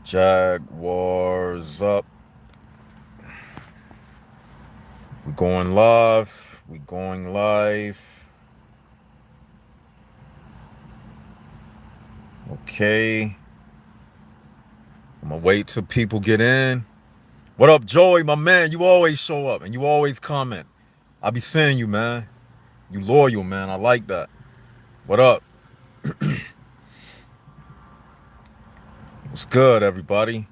Jaguars up. We going live. We going live. Okay. I'm gonna wait till people get in. What up, Joey, my man? You always show up and you always comment. I be seeing you, man. You loyal, man. I like that. What up? What's good, everybody?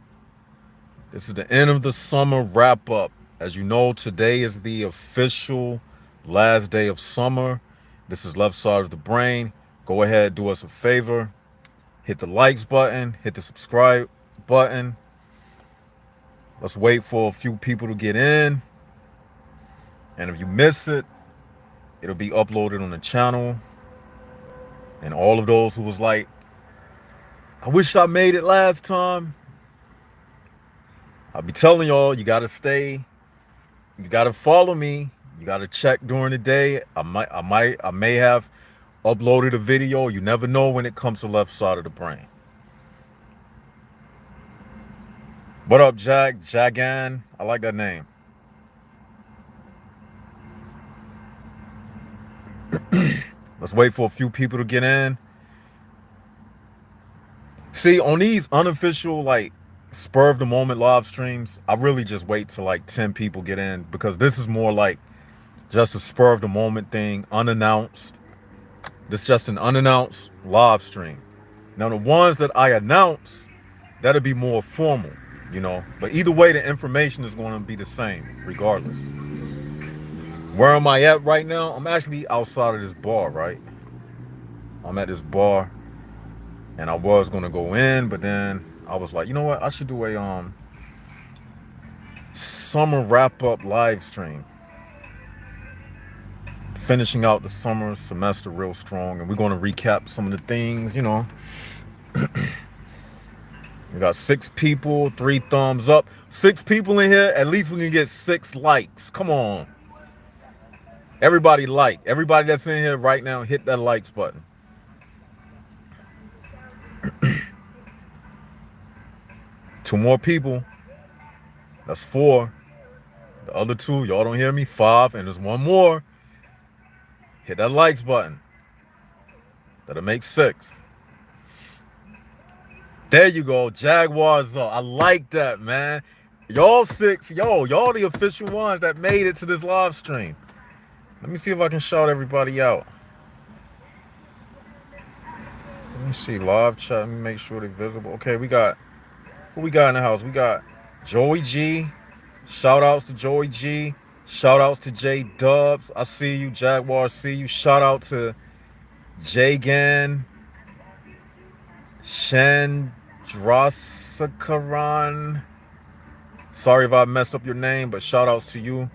This is the end of the summer wrap up. As you know, today is the official last day of summer. This is Left Side of the Brain. Go ahead, do us a favor. Hit the likes button, hit the subscribe button. Let's wait for a few people to get in. And if you miss it, it'll be uploaded on the channel. And all of those who was like, I wish I made it last time. I'll be telling y'all, you gotta stay. You gotta follow me. You gotta check during the day. I may have uploaded a video. You never know when it comes to Left Side of the Brain. What up, Jack? Jagan. I like that name. Let's wait for a few people to get in. See, on these unofficial, like, spur of the moment live streams, I really just wait till like 10 people get in because this is more like just a spur of the moment thing, unannounced. This is just an unannounced live stream. Now, the ones that I announce, that'll be more formal, you know. But either way, the information is going to be the same, regardless. Where am I at right now? I'm actually outside of this bar, right? I'm at this bar, and I was going to go in, but then I was like, you know what? I should do a summer wrap up live stream, finishing out the summer semester real strong, and we're going to recap some of the things, you know. We got 6 people, 3 thumbs up. 6 people in here, at least we can get 6 likes. Come on. Everybody like. Everybody that's in here right now, hit that likes button. 2 more people. That's 4. The other 2, y'all don't hear me? 5, and there's 1 more. Hit that likes button. That'll make 6. There you go. Jaguars up. I like that, man. Y'all 6. Y'all the official ones that made it to this live stream. Let me see if I can shout everybody out. Let me see. Live chat. Let me make sure they're visible. Okay, we got... Who we got in the house? We got Joey G. Shout outs to Joey G. Shout outs to J Dubs. I see you. Jaguars see you. Shout out to Jagan Chandrasekaran. Sorry if I messed up your name, but shout outs to you.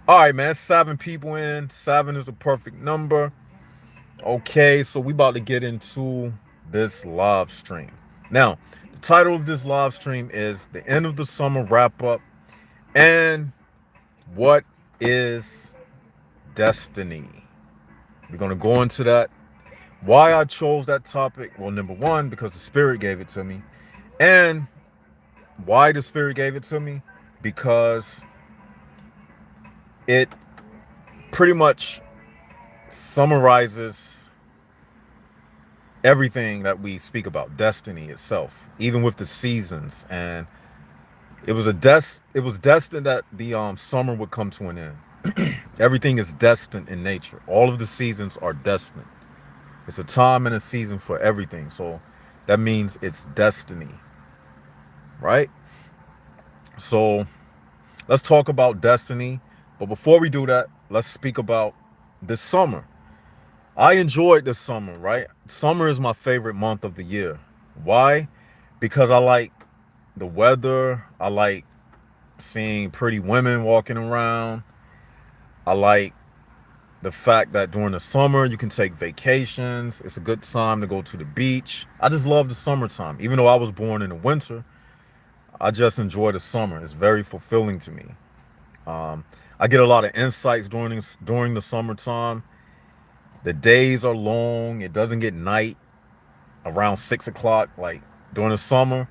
All right, man. 7 people in. 7 is the perfect number. Okay, so we about to get into this live stream. Now, the title of this live stream is The End of the Summer Wrap Up and What is Destiny? We're going to go into that. Why I chose that topic? Well, number 1, because the Spirit gave it to me. And why the Spirit gave it to me? Because it pretty much summarizes everything that we speak about, destiny itself, even with the seasons. And it was destined that the summer would come to an end. Everything is destined in nature. All of the seasons are destined. It's a time and a season for everything. So that means it's destiny, right? So let's talk about destiny. But before we do that, let's speak about this summer. I enjoyed this summer, right? Summer is my favorite month of the year. Why? Because I like the weather. I like seeing pretty women walking around. I like the fact that during the summer you can take vacations. It's a good time to go to the beach. I just love the summertime. Even though I was born in the winter, I just enjoy the summer. It's very fulfilling to me. I get a lot of insights during the summertime. The days are long. It doesn't get night. around 6 o'clock, like during the summer.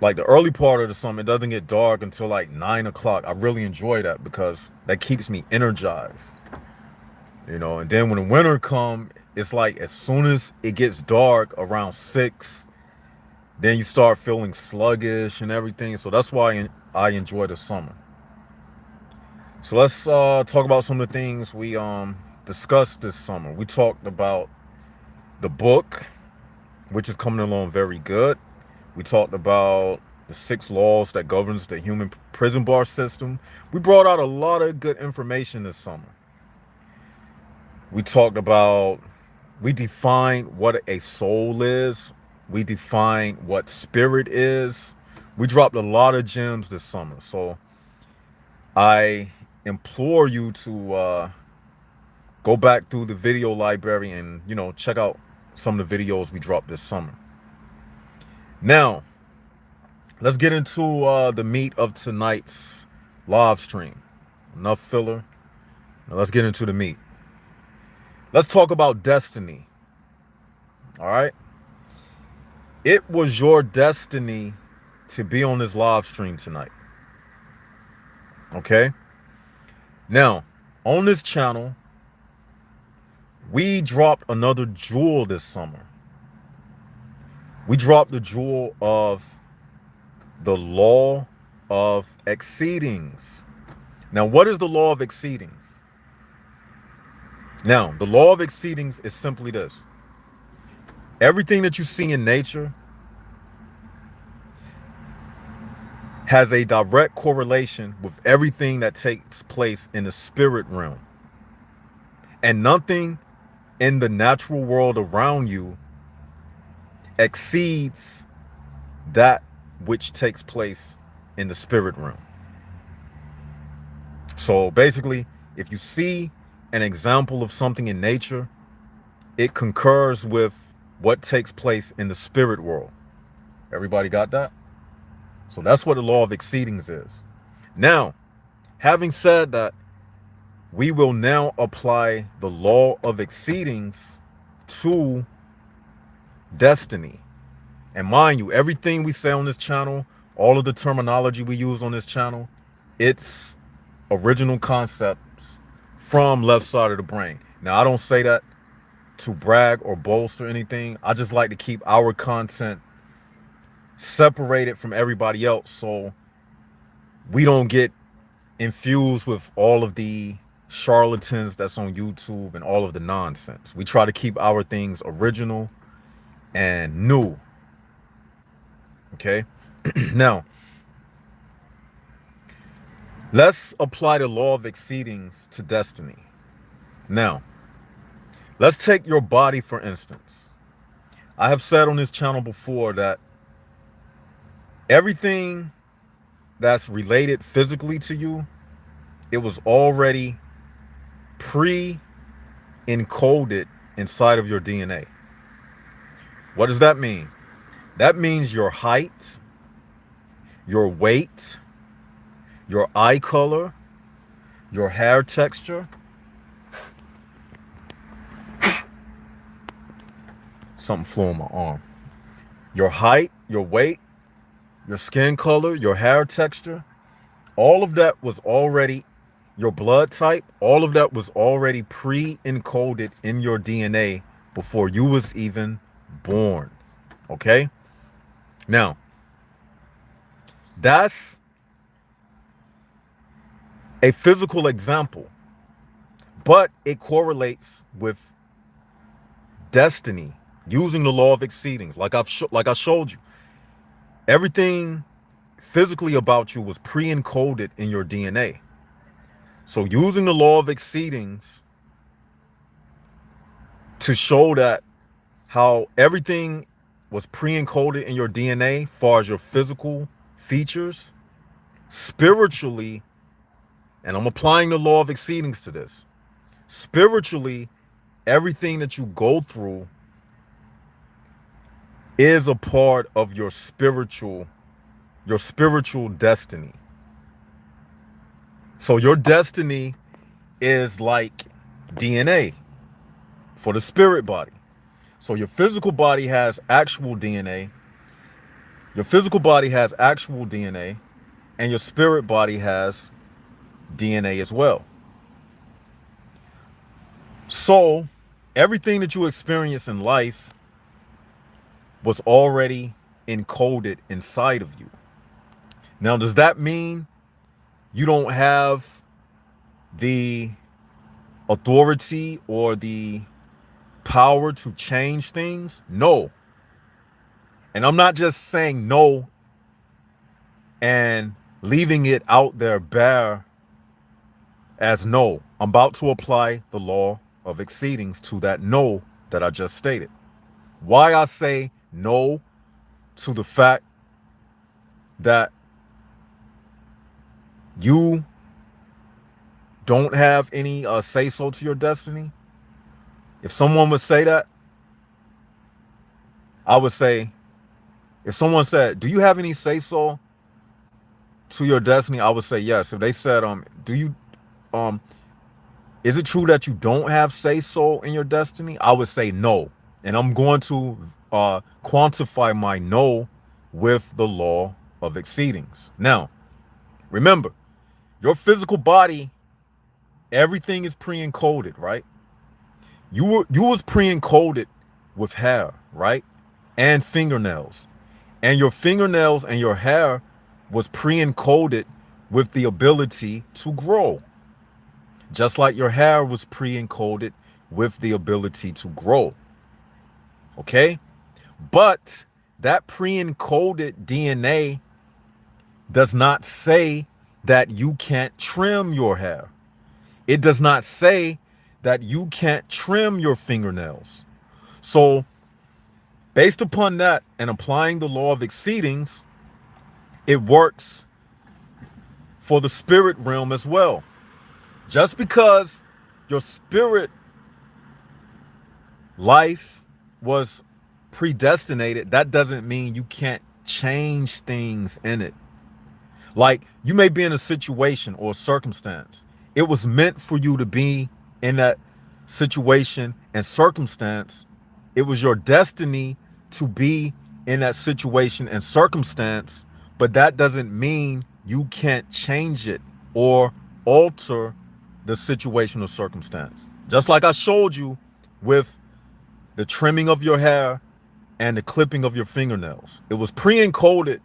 Like the early part of the summer, it doesn't get dark until like 9 o'clock. I really enjoy that because that keeps me energized, you know. And then when the winter come, it's like as soon as it gets dark around 6, then you start feeling sluggish and everything. So that's why I enjoy the summer. So let's talk about some of the things we discussed this summer. We talked about the book, which is coming along very good. We talked about the 6 laws that governs the human prison bar system. We brought out a lot of good information this summer. We talked about, we defined what a soul is. We defined what spirit is. We dropped a lot of gems this summer. So I implore you to go back through the video library and, you know, check out some of the videos we dropped this summer. Now, let's get into the meat of tonight's live stream. Enough filler. Now let's get into the meat. Let's talk about destiny. All right. It was your destiny to be on this live stream tonight. Okay. Now, on this channel, we dropped another jewel this summer. We dropped the jewel of the law of exceedings. Now, what is the law of exceedings? Now, the law of exceedings is simply this. Everything that you see in nature has a direct correlation with everything that takes place in the spirit realm. And nothing in the natural world around you exceeds that which takes place in the spirit realm. So basically, if you see an example of something in nature, it concurs with what takes place in the spirit world. Everybody got that? So that's what the law of exceedings is. Now, having said that, we will now apply the law of exceedings to destiny. And mind you, everything we say on this channel, all of the terminology we use on this channel, it's original concepts from Left Side of the Brain. Now, I don't say that to brag or boast or anything. I just like to keep our content separated from everybody else so we don't get infused with all of the charlatans that's on YouTube and all of the nonsense. We try to keep our things original and new. Okay. Now, let's apply the law of exceedings to destiny. Now, let's take your body, for instance. I have said on this channel before that everything that's related physically to you, it was already pre-encoded inside of your DNA. What does that mean? That means your height, your weight, your eye color, your hair texture. Something flew on my arm. Your height, your weight, your skin color, your hair texture, all of that was already, your blood type, all of that was already pre-encoded in your DNA before you was even born. Okay? Now, that's a physical example, but it correlates with destiny using the law of exceedings. Like I showed you, everything physically about you was pre-encoded in your DNA. So using the law of exceedings to show that how everything was pre-encoded in your DNA, far as your physical features, spiritually, and I'm applying the law of exceedings to this. Spiritually, everything that you go through is a part of your spiritual destiny. So your destiny is like DNA for the spirit body. So your physical body has actual DNA. Your physical body has actual DNA, and your spirit body has DNA as well. So everything that you experience in life was already encoded inside of you. Now, does that mean you don't have the authority or the power to change things? No. And I'm not just saying no and leaving it out there bare as no. I'm about to apply the law of exceedings to that no that I just stated. Why I say no to the fact that you don't have any say so to your destiny. If someone would say that, I would say, if someone said, "Do you have any say so to your destiny?" I would say yes. If they said, "Do you, um, is it true that you don't have say so in your destiny?" I would say no, and I'm going to quantify my no with the law of exceedings. Now, remember, your physical body, everything is pre-encoded, right? You was pre-encoded with hair, right? And fingernails. And your fingernails and your hair was pre-encoded with the ability to grow. Just like your hair was pre-encoded with the ability to grow. Okay? But that pre-encoded DNA does not say that you can't trim your hair. It does not say that you can't trim your fingernails. So, based upon that and applying the law of exceedings, it works for the spirit realm as well. Just because your spirit life was predestinated, that doesn't mean you can't change things in it. Like, you may be in a situation or a circumstance. It was meant for you to be in that situation and circumstance. It was your destiny to be in that situation and circumstance, but that doesn't mean you can't change it or alter the situation or circumstance. Just like I showed you with the trimming of your hair and the clipping of your fingernails. It was pre-encoded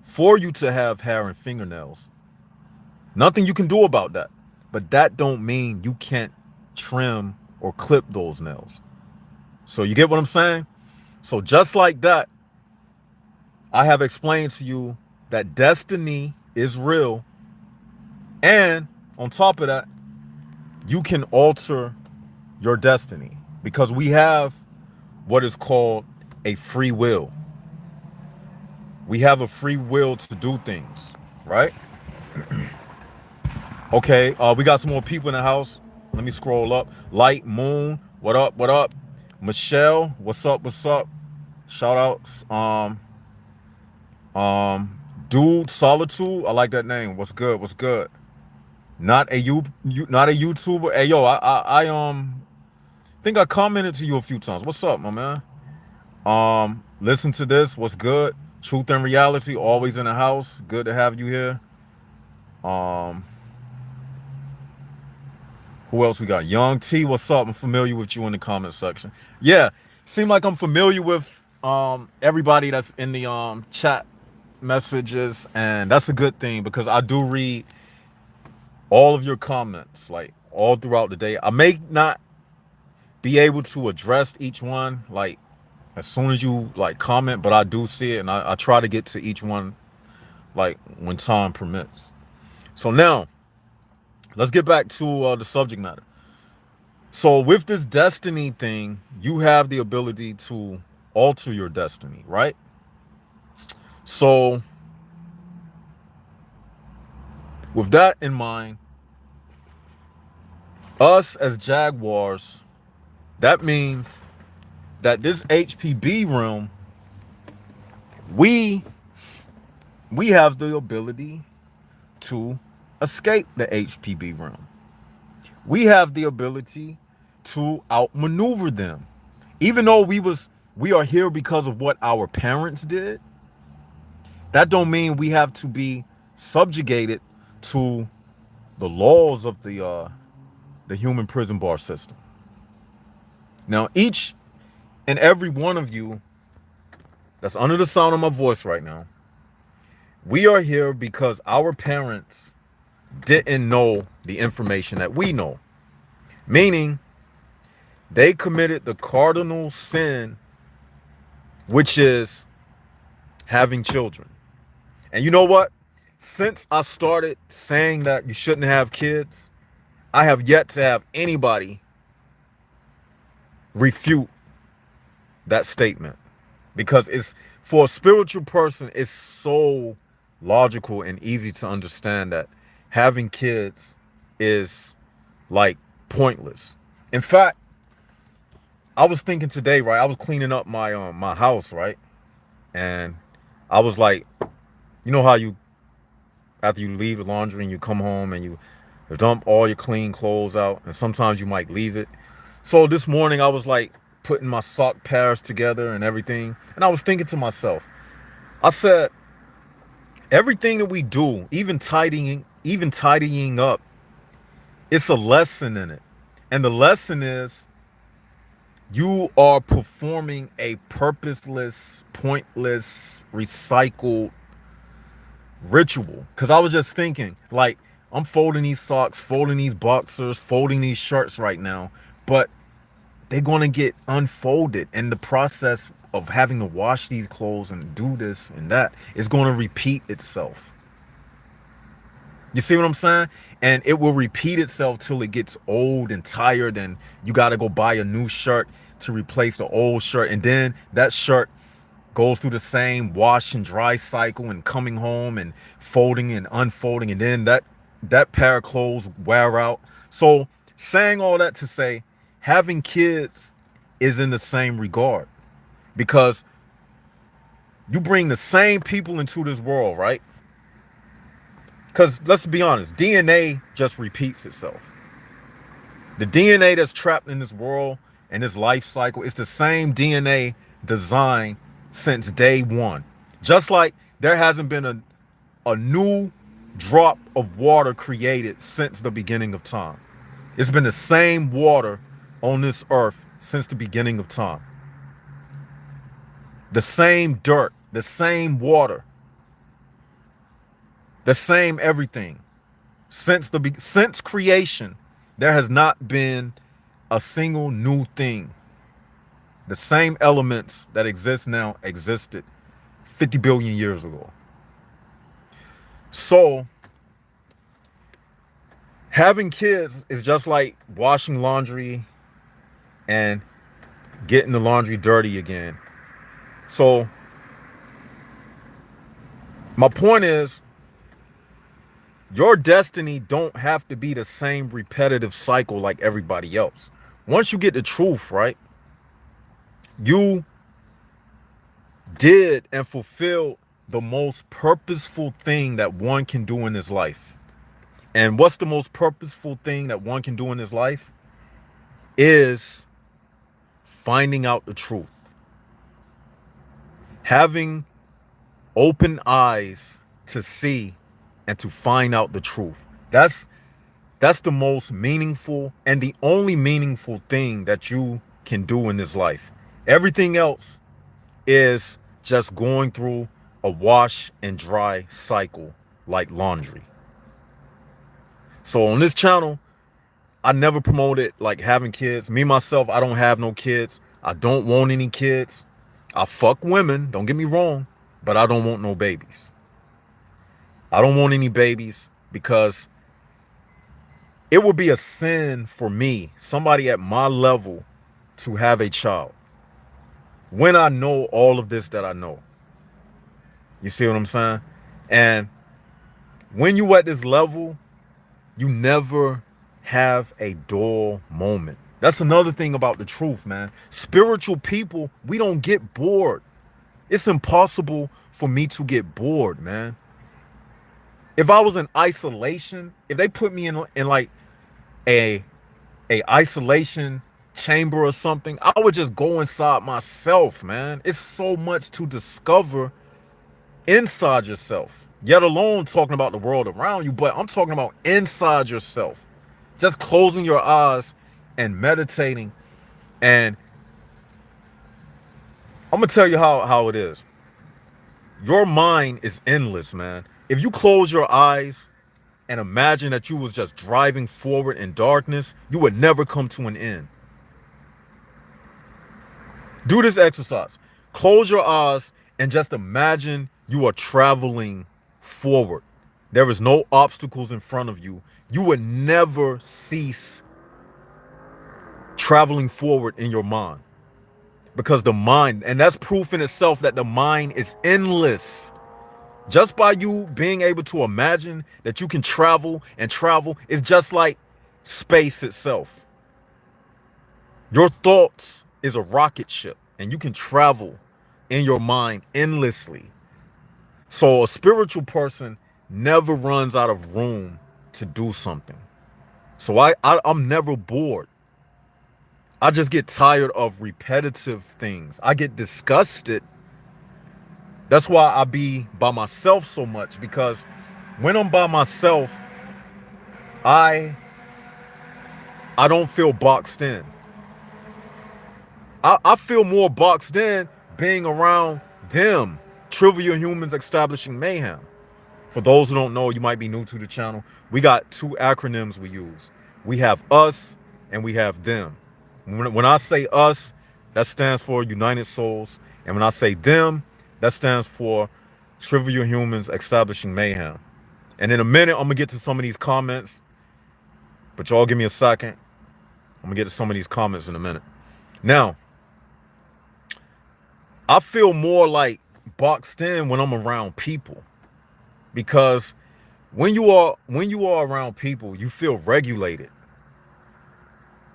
for you to have hair and fingernails. Nothing you can do about that. But that don't mean you can't trim or clip those nails. So you get what I'm saying? So just like that, I have explained to you that destiny is real. And on top of that, you can alter your destiny because we have what is called a free will. We have a free will to do things, right? Okay, we got some more people in the house. Let me scroll up. Light Moon, what up? What up? Michelle, what's up? What's up? Shout outs. Dude Solitude, I like that name. What's good? What's good? Not a not a YouTuber. Hey yo, I think I commented to you a few times. What's up, my man? Listen to this. What's good? Truth and Reality, always in the house. Good to have you here. Who else we got? Young T, what's up? I'm familiar with you in the comment section. Yeah, seem like I'm familiar with everybody that's in the chat messages, and that's a good thing because I do read all of your comments like all throughout the day. I may not be able to address each one like as soon as you like comment, but I do see it, and I try to get to each one like when time permits. So now let's get back to the subject matter. So with this destiny thing, you have the ability to alter your destiny, right? So with that in mind, us as Jaguars, that means that this HPB realm, we have the ability to escape the HPB realm. We have the ability to outmaneuver them Even though we are here because of what our parents did, that don't mean we have to be subjugated to the laws of the human prison bar system. Now, each and every one of you that's under the sound of my voice right now, we are here because our parents didn't know the information that we know. Meaning, they committed the cardinal sin, which is having children. And you know what? Since I started saying that you shouldn't have kids, I have yet to have anybody refute that statement. Because it's, for a spiritual person, it's so logical and easy to understand that having kids is like pointless. In fact, I was thinking today, right? I was cleaning up my house, right? And I was like, you know how you, after you leave the laundry and you come home and you dump all your clean clothes out, and sometimes you might leave it. So this morning I was like putting my sock pairs together and everything, and I was thinking to myself, I said, everything that we do, even tidying up, it's a lesson in it. And the lesson is you are performing a purposeless, pointless, recycled ritual. Because I was just thinking, like, I'm folding these socks, folding these boxers, folding these shirts right now, but they're going to get unfolded. And the process of having to wash these clothes and do this and that is going to repeat itself. You see what I'm saying? And it will repeat itself till it gets old and tired, and you got to go buy a new shirt to replace the old shirt. And then that shirt goes through the same wash and dry cycle, and coming home and folding and unfolding, and then that pair of clothes wear out. So saying all that to say, having kids is in the same regard, because you bring the same people into this world, right? Because let's be honest, DNA just repeats itself. The DNA that's trapped in this world and this life cycle, it's the same DNA designed since day one. Just like there hasn't been a new drop of water created since the beginning of time. It's been the same water on this earth since the beginning of time. The same dirt, the same water, the same everything. Since creation, there has not been a single new thing. The same elements that exist now existed 50 billion years ago. So having kids is just like washing laundry and getting the laundry dirty again. So my point is, your destiny don't have to be the same repetitive cycle like everybody else. Once you get the truth, right, you did and fulfilled the most purposeful thing that one can do in his life. And what's the most purposeful thing that one can do in his life? Is finding out the truth. Having open eyes to see and to find out the truth. That's the most meaningful and the only meaningful thing that you can do in this life. Everything else is just going through a wash and dry cycle like laundry. So on this channel, I never promoted like having kids. Me, myself, I don't have no kids. I don't want any kids. I fuck women, don't get me wrong, but I don't want no babies. I don't want any babies because it would be a sin for me, somebody at my level, to have a child when I know all of this that I know. You see what I'm saying? And when you at this level, you never have a dull moment. That's another thing about the truth, man. Spiritual people, we don't get bored. It's impossible for me to get bored, man. If I was in isolation, if they put me in like a isolation chamber or something, I would just go inside myself, man. It's so much to discover inside yourself, yet alone talking about the world around you, but I'm talking about inside yourself. Just closing your eyes and meditating. And I'm gonna tell you how it is. Your mind is endless, man. If you close your eyes and imagine that you was just driving forward in darkness, you would never come to an end. Do this exercise. Close your eyes and just imagine you are traveling forward. There is no obstacles in front of you. You would never cease traveling forward in your mind, because the mind, and that's proof in itself that the mind is endless. Just by you being able to imagine that you can travel and travel, is just like space itself. Your thoughts is a rocket ship, and you can travel in your mind endlessly. So a spiritual person never runs out of room to do something. So I'm never bored. I just get tired of repetitive things. I get disgusted. That's why I be by myself so much, because when I'm by myself, I don't feel boxed in. I feel more boxed in being around them. Trivial Humans Establishing Mayhem. For those who don't know, you might be new to the channel. We got two acronyms we use. We have us and we have them. When I say us, that stands for United Souls. And when I say them, that stands for Trivial Humans Establishing Mayhem. And in a minute, I'm going to get to some of these comments. But y'all give me a second. I'm going to get to some of these comments in a minute. Now, I feel more like boxed in when I'm around people. Because when you are around people, you feel regulated.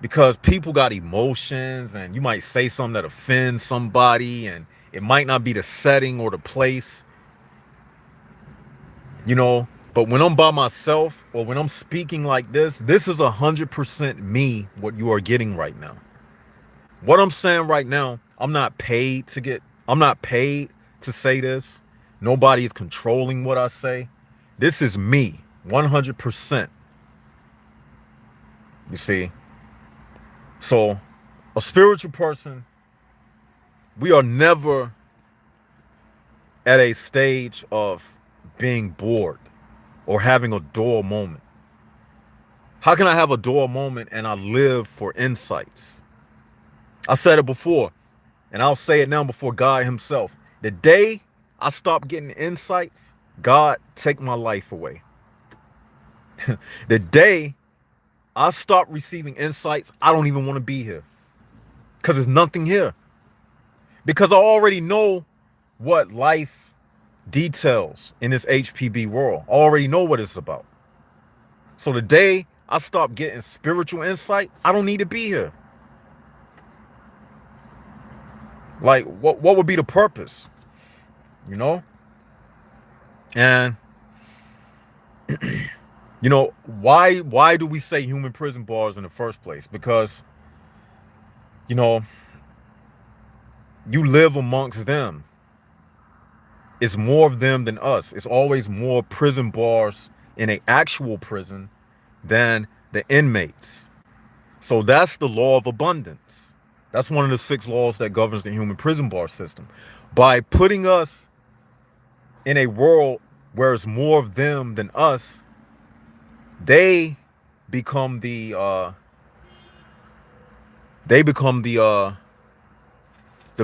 Because people got emotions, and you might say something that offends somebody, and it might not be the setting or the place, you know. But when I'm by myself, or when I'm speaking like this is 100% me, what you are getting right now. What I'm saying right now, I'm not paid to say this. Nobody is controlling what I say. This is me, 100%. You see? So, a spiritual person, we are never at a stage of being bored or having a dull moment. How can I have a dull moment and I live for insights? I said it before, and I'll say it now before God himself. The day I stop getting insights, God take my life away. The day I stop receiving insights, I don't even want to be here. Because there's nothing here. Because I already know what life details in this HPB world. I already know what it's about. So the day I stop getting spiritual insight, I don't need to be here. Like, what would be the purpose? You know? And you know, why do we say human prison bars in the first place? Because, you know, you live amongst them. It's more of them than us. It's always more prison bars in an actual prison than the inmates. So that's the law of abundance. That's one of the 6 laws that governs the human prison bar system. By putting us in a world where it's more of them than us, they become the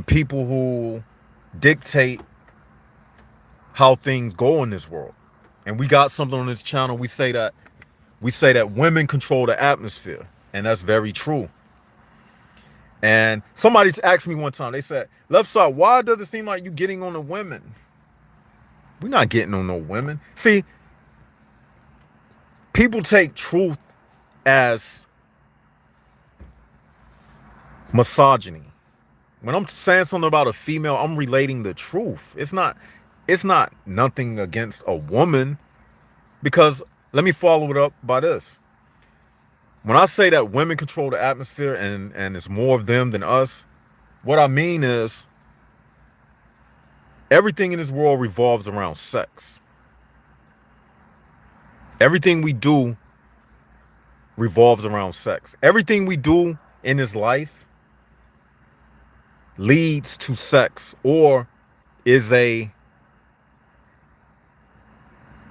people who dictate how things go in this world. And we got something on this channel. We say that women control the atmosphere, and that's very true. And somebody asked me one time, they said, Left Side, why does it seem like you getting on the women? We're not getting on no women. See, people take truth as misogyny. When I'm saying something about a female, I'm relating the truth. It's not nothing against a woman. Because let me follow it up by this. When I say that women control the atmosphere and it's more of them than us, what I mean is everything in this world revolves around sex. Everything we do revolves around sex. Everything we do in this life leads to sex or is a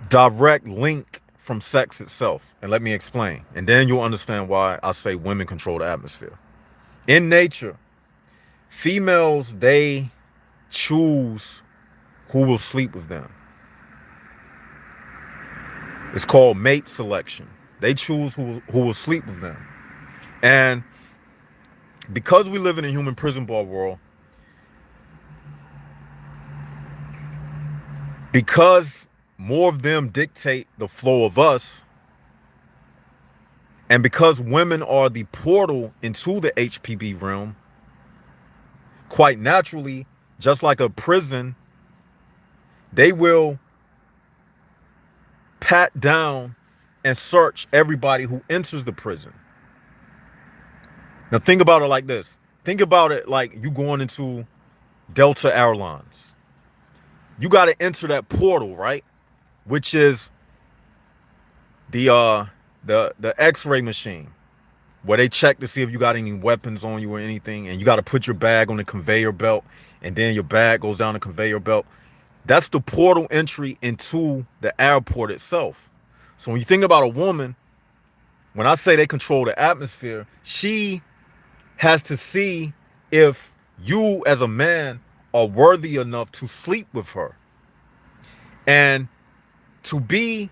direct link from sex itself. And let me explain. And then you'll understand why I say women control the atmosphere. In nature, females, they choose who will sleep with them. It's called mate selection. They choose who will sleep with them. And because we live in a human prison ball world, because more of them dictate the flow of us, and because women are the portal into the HPB realm, quite naturally, just like a prison, they will pat down and search everybody who enters the prison. Now think about it like this. Think about it like you going into Delta Airlines. You got to enter that portal, right? Which is the X-ray machine, where they check to see if you got any weapons on you or anything, and you got to put your bag on the conveyor belt, and then your bag goes down the conveyor belt. That's the portal entry into the airport itself. So when you think about a woman, when I say they control the atmosphere, she has to see if you as a man are worthy enough to sleep with her. And to be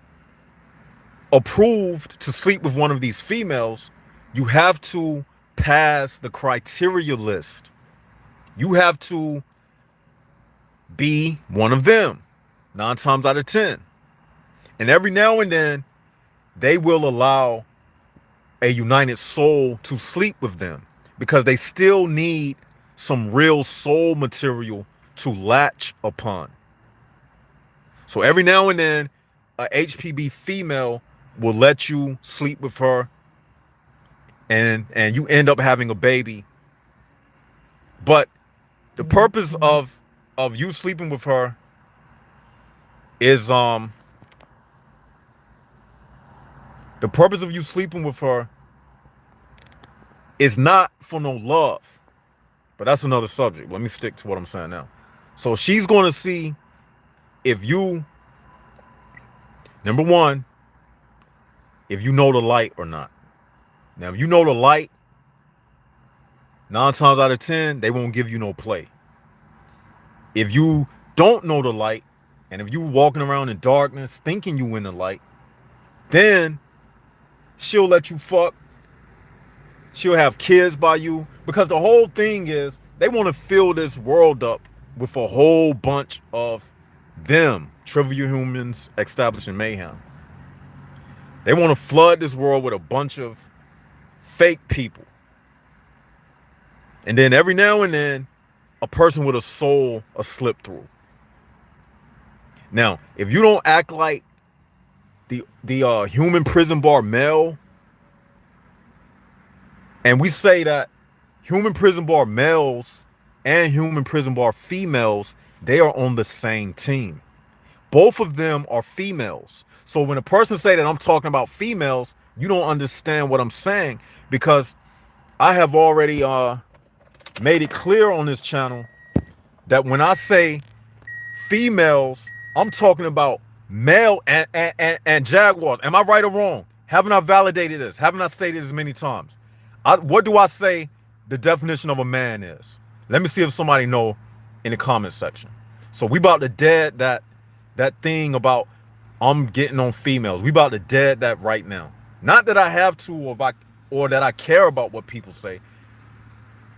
approved to sleep with one of these females, you have to pass the criteria list. You have to be one of them 9 times out of 10. And every now and then they will allow a united soul to sleep with them because they still need some real soul material to latch upon. So every now and then a HPB female will let you sleep with her and you end up having a baby. But the purpose of you sleeping with her is the purpose of you sleeping with her is not for no love. But that's another subject. Let me stick to what I'm saying now. So she's going to see if you, number one, if you know the light or not. Now, if you know the light, 9 times out of 10, they won't give you no play. If you don't know the light, and if you walking around in darkness thinking you in the light, then she'll let you fuck. She'll have kids by you, because the whole thing is they want to fill this world up with a whole bunch of them, trivial humans establishing mayhem. They want to flood this world with a bunch of fake people. And then every now and then, a person with a soul will slip through. Now, if you don't act like the human prison bar male, and we say that human prison bar males and human prison bar females, they are on the same team. Both of them are females. So when a person say that I'm talking about females, you don't understand what I'm saying, because I have already made it clear on this channel that when I say females, I'm talking about male and jaguars. Am I right or wrong? Haven't I validated this? Haven't I stated this many times? What do I say the definition of a man is? Let me see if somebody know in the comment section. So we about to dead that thing about I'm getting on females. We about to dead that right now. Not that I have to, or that I care about what people say.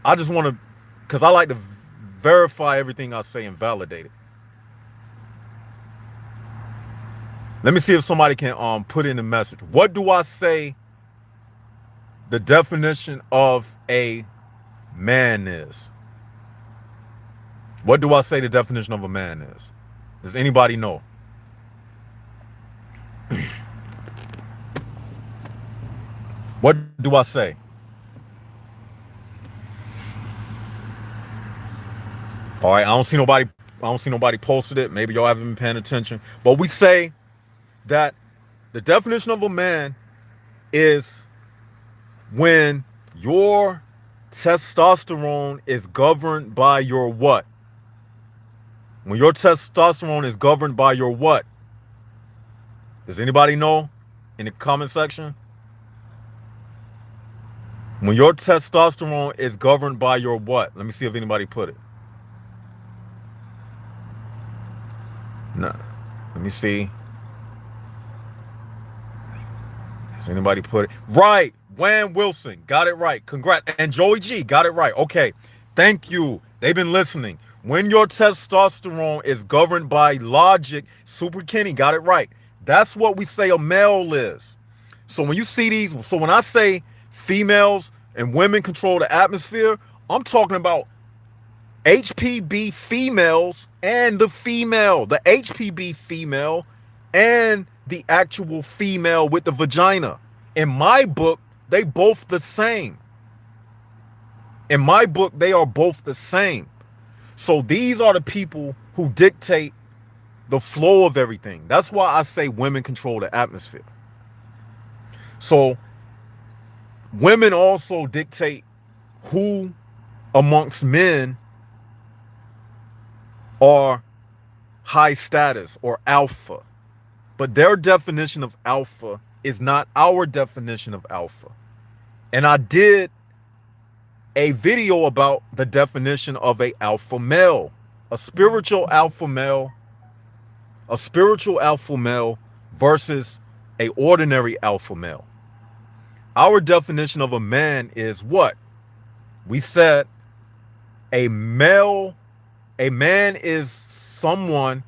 I just want to, because I like to verify everything I say and validate it. Let me see if somebody can put in the message. What do I say the definition of a man is? What do I say the definition of a man is? Does anybody know? What do I say? All right, I don't see nobody. I don't see nobody posted it. Maybe y'all haven't been paying attention. But we say that the definition of a man is when your testosterone is governed by your what? When your testosterone is governed by your what? Does anybody know in the comment section? When your testosterone is governed by your what? Let me see if anybody put it. No. Let me see. Has anybody put it? Right. Wham Wilson. Got it right. Congrats. And Joey G. Got it right. Okay. Thank you. They've been listening. When your testosterone is governed by logic, Super Kenny got it right. That's what we say a male is. So when you see these, so when I say females and women control the atmosphere, I'm talking about HPB females and the female, the HPB female and the actual female with the vagina. In my book, they both the same. In my book, they are both the same. So these are the people who dictate the flow of everything. That's why I say women control the atmosphere. So women also dictate who amongst men are high status or alpha. But their definition of alpha is not our definition of alpha. And I did a video about the definition of a alpha male, a spiritual alpha male versus a ordinary alpha male. Our definition of a man is what? We said a man is someone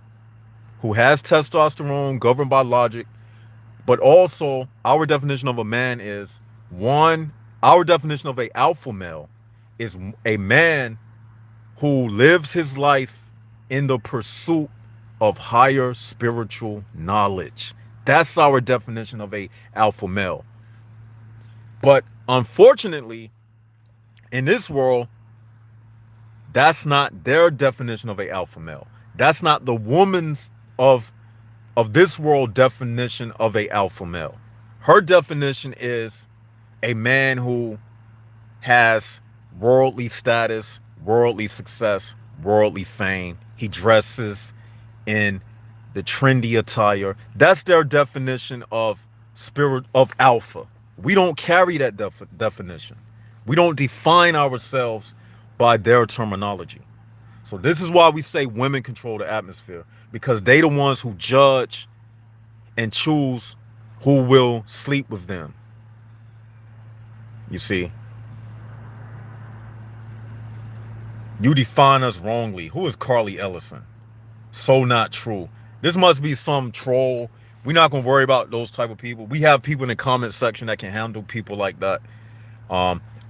who has testosterone governed by logic, but also our definition of a man is our definition of a alpha male is a man who lives his life in the pursuit of higher spiritual knowledge. That's our definition of a alpha male. But unfortunately, in this world, that's not their definition of a alpha male. That's not the woman's of this world definition of a alpha male. Her definition is a man who has worldly status, worldly success, worldly fame. He dresses in the trendy attire. That's their definition of alpha. We don't carry that definition. We don't define ourselves by their terminology. So this is why we say women control the atmosphere, because they the ones who judge and choose who will sleep with them. You see, you define us wrongly. Who is Carly Ellison? So not true. This must be some troll. We're not gonna worry about those type of people. We have people in the comment section that can handle people like that.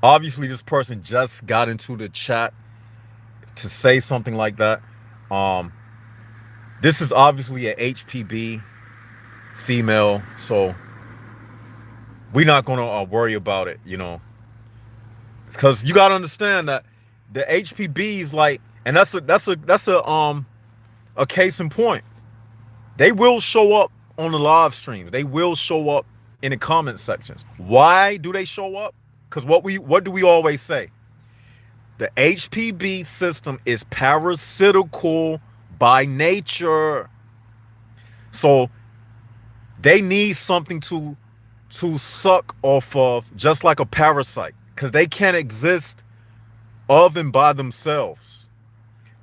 Obviously, this person just got into the chat to say something like that. This is obviously a HPB female, so we're not gonna worry about it, you know, because you gotta understand that the HPBs, like, and that's a case in point. They will show up on the live streams. They will show up in the comment sections. Why do they show up? Because what do we always say? The HPB system is parasitical by nature. So they need something to suck off of, just like a parasite, because they can't exist of and by themselves.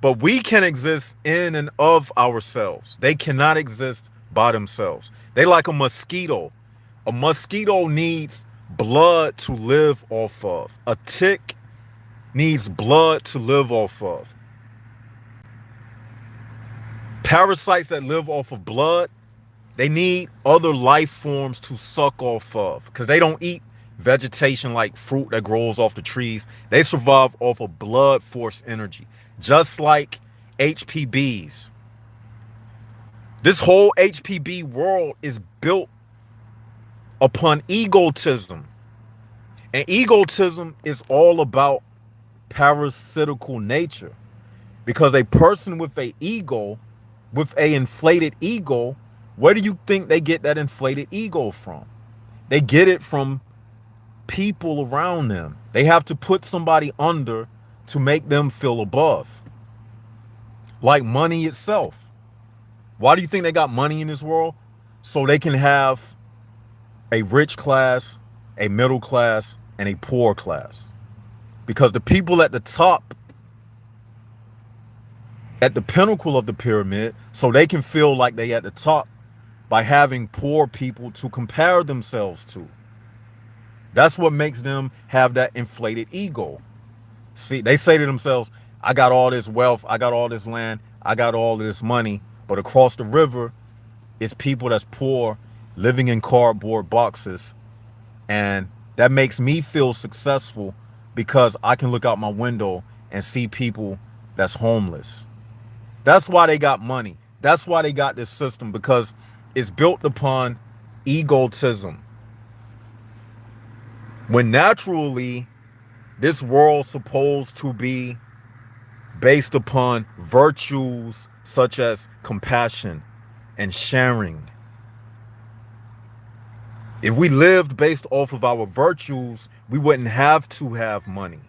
But we can exist in and of ourselves. They cannot exist by themselves. They like a mosquito. A mosquito needs blood to live off of. A tick needs blood to live off of. Parasites that live off of blood, they need other life forms to suck off of, because they don't eat vegetation like fruit that grows off the trees. They survive off of blood force energy, just like HPBs. This whole HPB world is built upon egotism. And egotism is all about parasitical nature, because a person with a ego, with a inflated ego, where do you think they get that inflated ego from? They get it from people around them. They have to put somebody under to make them feel above. Like money itself. Why do you think they got money in this world? So they can have a rich class, a middle class, and a poor class. Because the people at the top, at the pinnacle of the pyramid, so they can feel like they at the top by having poor people to compare themselves to. That's what makes them have that inflated ego. See, they say to themselves, I got all this wealth, I got all this land, I got all this money, but across the river is people that's poor, living in cardboard boxes. And that makes me feel successful because I can look out my window and see people that's homeless. That's why they got money. That's why they got this system, because it's built upon egotism. When naturally, this world's supposed to be based upon virtues such as compassion and sharing. If we lived based off of our virtues, we wouldn't have to have money,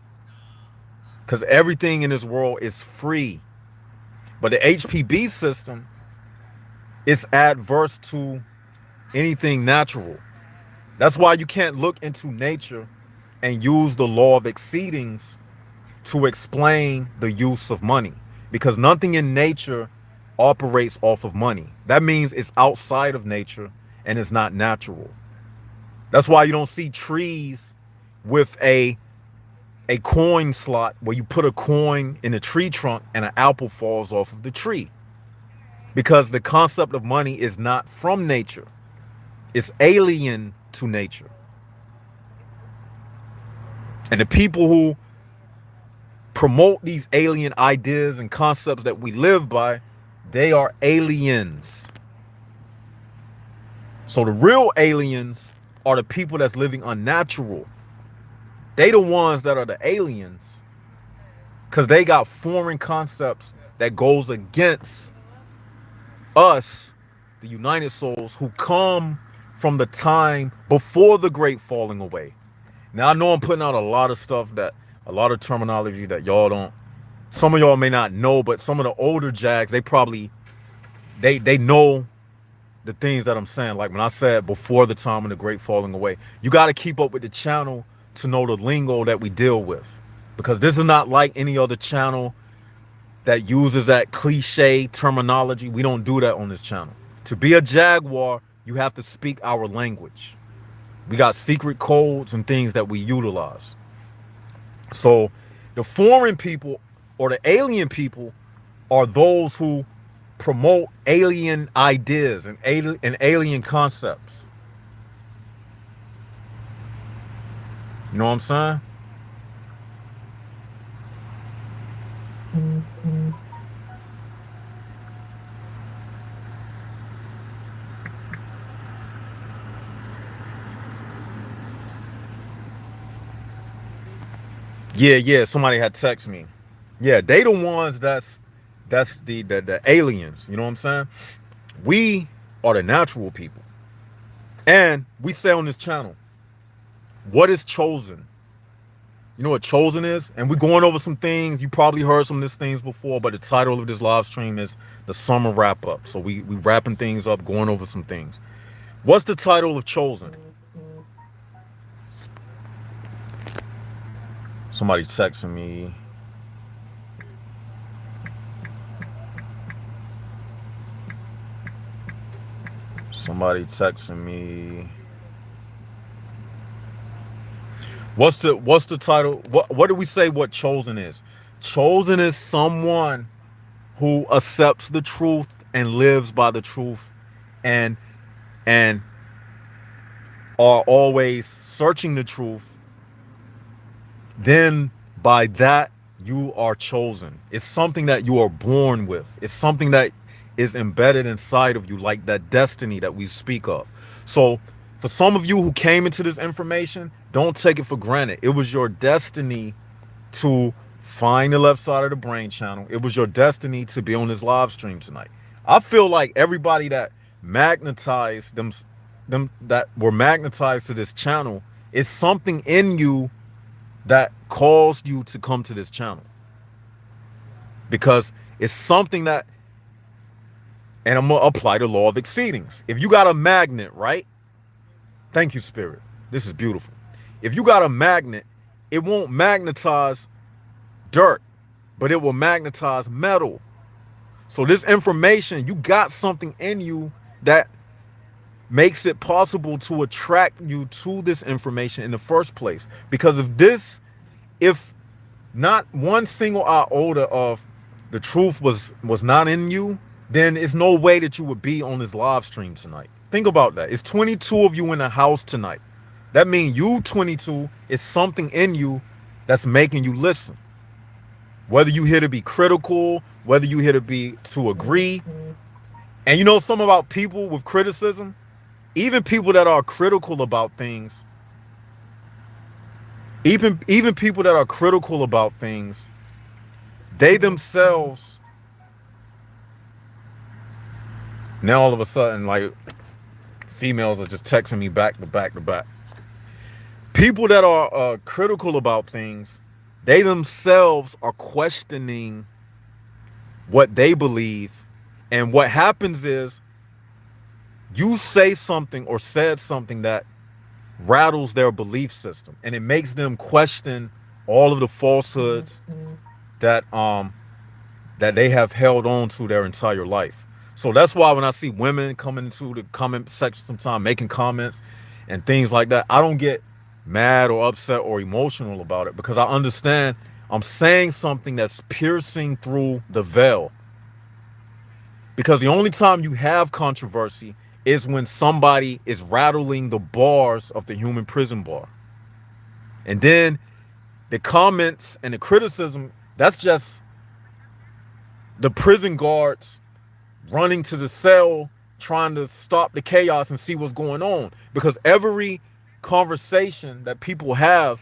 because everything in this world is free. But the HPB system is adverse to anything natural. That's why you can't look into nature and use the law of exceedings to explain the use of money, because nothing in nature operates off of money. That means it's outside of nature and it's not natural. That's why you don't see trees with a coin slot where you put a coin in a tree trunk and an apple falls off of the tree, because the concept of money is not from nature. It's alien to nature. And the people who promote these alien ideas and concepts that we live by, they are aliens. So the real aliens are the people that's living unnatural. They the ones that are the aliens, because they got foreign concepts that goes against us, the United Souls, who come from the time before the great falling away. Now, I know I'm putting out a lot of stuff, that a lot of terminology that y'all don't, some of y'all may not know, but some of the older Jags, they probably, they know the things that I'm saying. Like when I said before the time of the great falling away, you got to keep up with the channel to know the lingo that we deal with, because this is not like any other channel that uses that cliche terminology. We don't do that on this channel. To be a Jaguar, you have to speak our language. We got secret codes and things that we utilize. So the foreign people or the alien people are those who promote alien ideas and alien concepts. You know what I'm saying? Yeah, somebody had texted me. Yeah, they the ones that's the aliens, you know what I'm saying? We are the natural people. And we say on this channel, what is chosen? You know what chosen is? And we're going over some things. You probably heard some of these things before, but the title of this live stream is the summer wrap up. So we wrapping things up, going over some things. What's the title of chosen? Somebody texting me. Somebody texting me. What's the title? What do we say what chosen is? Chosen is someone who accepts the truth and lives by the truth, and are always searching the truth. Then by that you are chosen. It's something that you are born with. It's something that is embedded inside of you, like that destiny that we speak of. So for some of you who came into this information, Don't take it for granted. It was your destiny to find the left side of the brain channel. It was your destiny to be on this live stream tonight. I feel like everybody that magnetized them that were magnetized to this channel, is something in you that caused you to come to this channel. Because it's something that, and I'm gonna apply the law of exceedings. If you got a magnet, right? Thank you, Spirit. This is beautiful. If you got a magnet, it won't magnetize dirt, but it will magnetize metal. So this information, you got something in you that makes it possible to attract you to this information in the first place. Because if not one single iota of the truth was not in you, then it's no way that you would be on this live stream tonight. Think about that. It's 22 of you in the house tonight. That means you 22 is something in you that's making you listen. Whether you here to be critical, whether you here to agree. And you know something about people with criticism? Even people that are critical about things, even people that are critical about things, they themselves, now all of a sudden, like, females are just texting me back to back to back. People that are critical about things, they themselves are questioning what they believe. And what happens is, you say something or said something that rattles their belief system, and it makes them question all of the falsehoods that they have held on to their entire life. So that's why when I see women coming into the comment section sometimes making comments and things like that, I don't get mad or upset or emotional about it, because I understand I'm saying something that's piercing through the veil. Because the only time you have controversy is when somebody is rattling the bars of the human prison bar. And then the comments and the criticism, that's just the prison guards running to the cell, trying to stop the chaos and see what's going on. Because every conversation that people have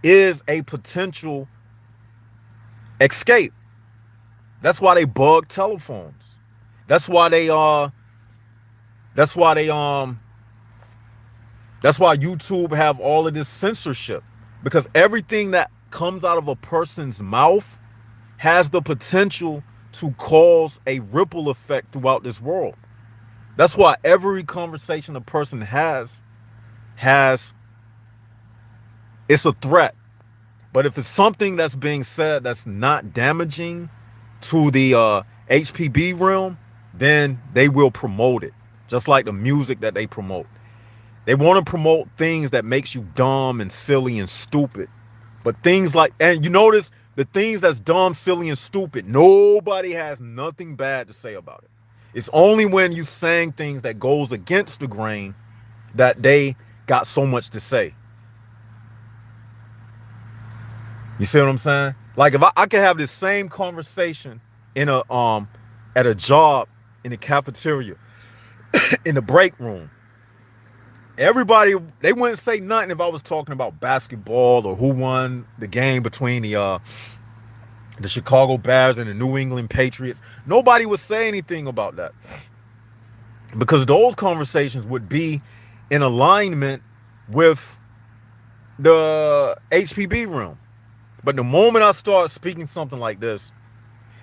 is a potential escape. That's why they bug telephones. That's why YouTube have all of this censorship, because everything that comes out of a person's mouth has the potential to cause a ripple effect throughout this world. That's why every conversation a person has it's a threat. But if it's something that's being said that's not damaging to the HPB realm, then they will promote it. Just like the music that they promote. They want to promote things that makes you dumb and silly and stupid. But things like, and you notice the things that's dumb, silly, and stupid, nobody has nothing bad to say about it. It's only when you saying things that goes against the grain that they got so much to say. You see what I'm saying? Like, if I could have this same conversation in at a job, in the cafeteria, in the break room, everybody, they wouldn't say nothing if I was talking about basketball or who won the game between the Chicago Bears and the New England Patriots. Nobody would say anything about that, because those conversations would be in alignment with the HPB room. But the moment I start speaking something like this,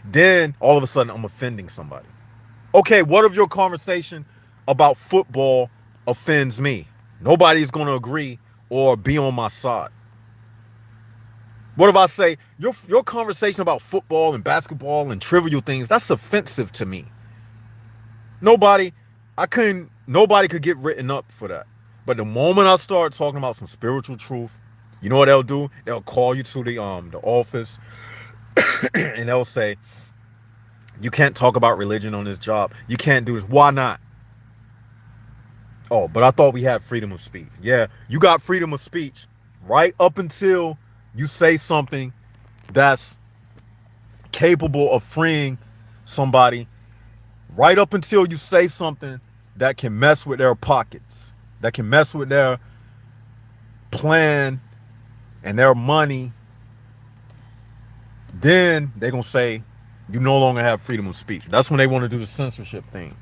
then all of a sudden I'm offending somebody. Okay, what if your conversation about football offends me? Nobody's going to agree or be on my side. What if I say your conversation about football and basketball and trivial things, that's offensive to me? Nobody could get written up for that. But the moment I start talking about some spiritual truth, you know what they'll do? They'll call you to the office and they'll say, you can't talk about religion on this job. You can't do this. Why not? Oh, but I thought we had freedom of speech. Yeah, you got freedom of speech right up until you say something that's capable of freeing somebody, right up until you say something that can mess with their pockets, that can mess with their plan and their money, then they're going to say you no longer have freedom of speech. That's when they want to do the censorship thing.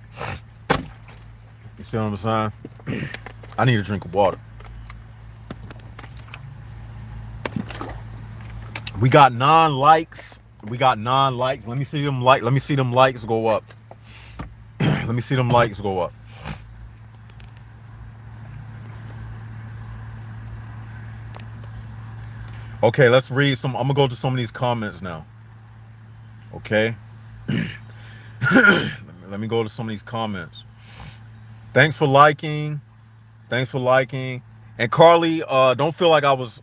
You see what I'm saying? I need a drink of water. We got 9 likes. We got 9 likes. Let me see them Let me see them likes go up. Let me see them likes go up. Okay, let's read some. I'm gonna go to some of these comments now. Okay. Let me go to some of these comments. Thanks for liking. Thanks for liking. And Carly, don't feel like I was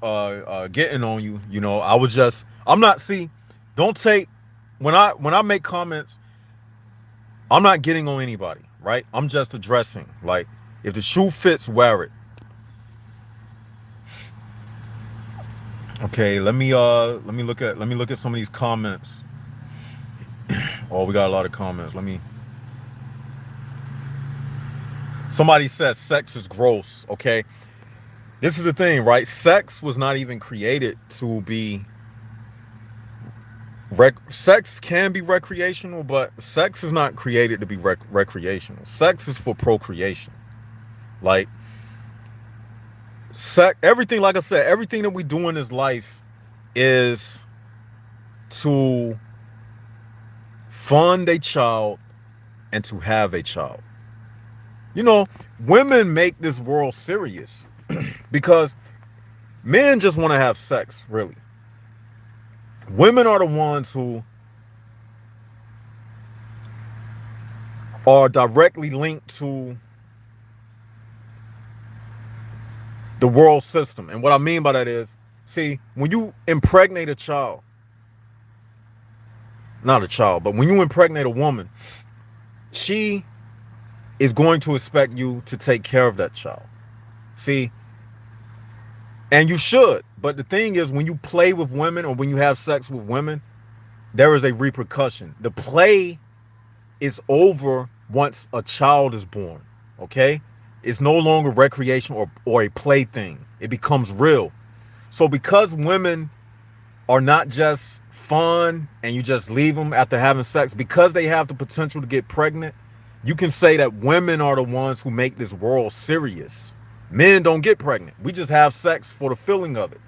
getting on you. You know, I was just. I'm not. See, don't take when I make comments. I'm not getting on anybody, right? I'm just addressing. Like, if the shoe fits, wear it. Okay, let me look at some of these comments. Oh, we got a lot of comments. Somebody says sex is gross. Okay, this is the thing, right? Sex was not even created to be sex can be recreational, but sex is not created to be recreational. Sex is for procreation. Like, everything, like I said, everything that we do in this life is to fund a child and to have a child. You know, women make this world serious because men just want to have sex, really. Women are the ones who are directly linked to the world system. And what I mean by that is, see, when you impregnate a child, not a child, but when you impregnate a woman, she is going to expect you to take care of that child. See, and you should. But the thing is, when you play with women or when you have sex with women, there is a repercussion. The play is over once a child is born, okay? It's no longer recreation or a plaything. It becomes real. So because women are not just fun and you just leave them after having sex, because they have the potential to get pregnant, you can say that women are the ones who make this world serious. Men don't get pregnant. We just have sex for the feeling of it.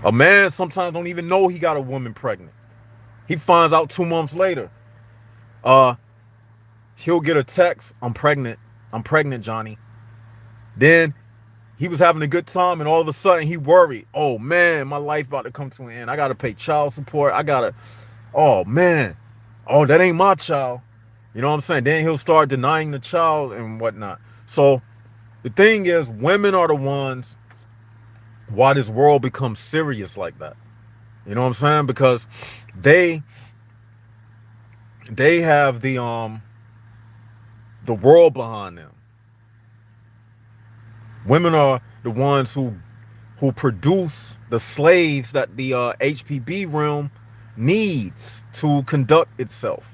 A man sometimes don't even know he got a woman pregnant. He finds out 2 months later. He'll get a text, I'm pregnant, Johnny. Then he was having a good time and all of a sudden he worried. Oh man, my life about to come to an end. I got to pay child support. Oh man. Oh, that ain't my child. You know what I'm saying? Then he'll start denying the child and whatnot. So the thing is, women are the ones why this world becomes serious like that. You know what I'm saying? Because they have the world behind them. Women are the ones who produce the slaves that the HPB realm needs to conduct itself.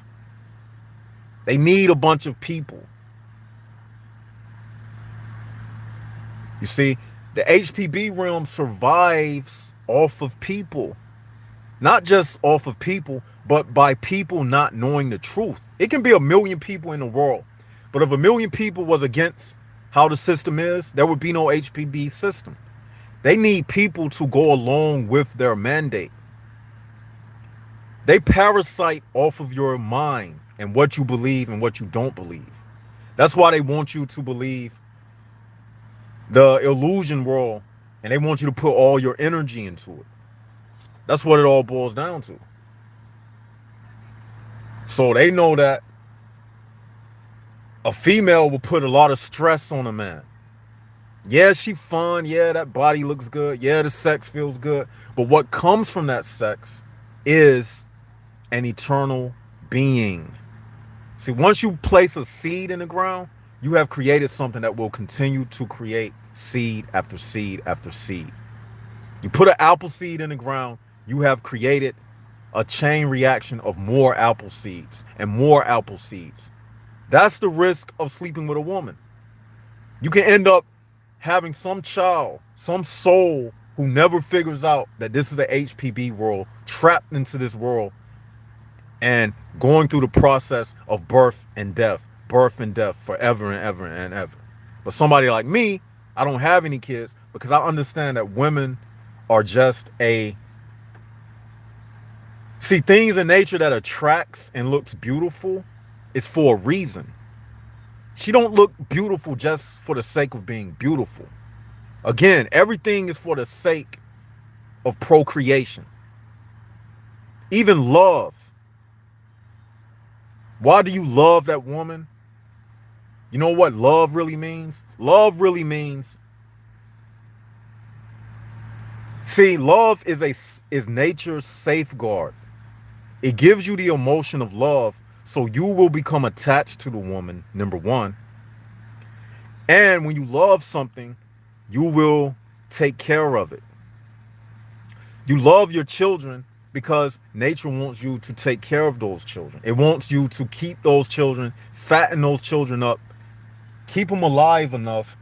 They need a bunch of people. You see, the HPB realm survives off of people. Not just off of people, but by people not knowing the truth. It can be 1 million people in the world, but if 1 million people was against how the system is, there would be no HPB system. They need people to go along with their mandate. They parasite off of your mind and what you believe and what you don't believe. That's why they want you to believe the illusion world, and they want you to put all your energy into it. That's what it all boils down to. So they know that a female will put a lot of stress on a man. Yeah, she fun. Yeah, that body looks good. Yeah, the sex feels good. But what comes from that sex is an eternal being. See, once you place a seed in the ground, you have created something that will continue to create seed after seed after seed. You put an apple seed in the ground, you have created a chain reaction of more apple seeds and more apple seeds. That's the risk of sleeping with a woman. You can end up having some child, some soul who never figures out that this is an HPB world, trapped into this world and going through the process of birth and death forever and ever and ever. But somebody like me, I don't have any kids because I understand that women are just see, things in nature that attracts and looks beautiful is for a reason. She don't look beautiful just for the sake of being beautiful. Again, everything is for the sake of procreation. Even love. Why do you love that woman? You know what love really means? Love really means, see, love is nature's safeguard. It gives you the emotion of love, so you will become attached to the woman, number one. And when you love something, you will take care of it. You love your children because nature wants you to take care of those children. It wants you to keep those children, fatten those children up, keep them alive enough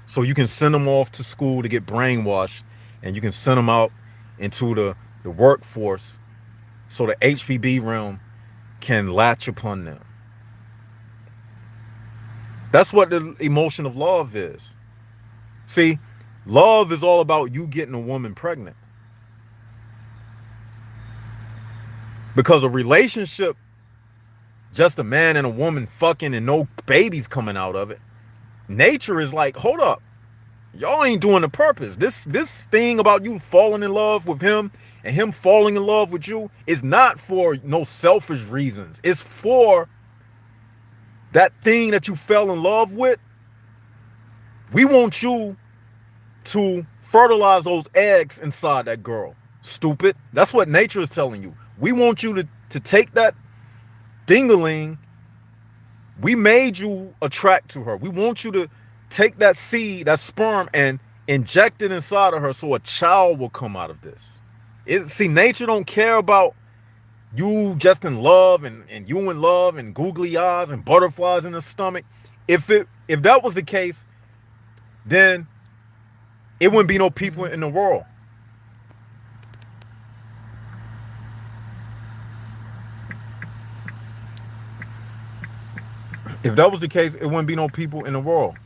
so you can send them off to school to get brainwashed, and you can send them out into the workforce so the HPB realm can latch upon them. That's what the emotion of love is. See, love is all about you getting a woman pregnant. Because a relationship, just a man and a woman fucking and no babies coming out of it, nature is like, hold up, y'all ain't doing the purpose. This thing about you falling in love with him and him falling in love with you is not for no selfish reasons. It's for that thing that you fell in love with. We want you to fertilize those eggs inside that girl. Stupid. That's what nature is telling you. We want you to take that dingaling. We made you attract to her. We want you to take that seed, that sperm, and inject it inside of her so a child will come out of this. See, nature don't care about you just in love and you in love and googly eyes and butterflies in the stomach. If that was the case, then it wouldn't be no people in the world. If that was the case, it wouldn't be no people in the world.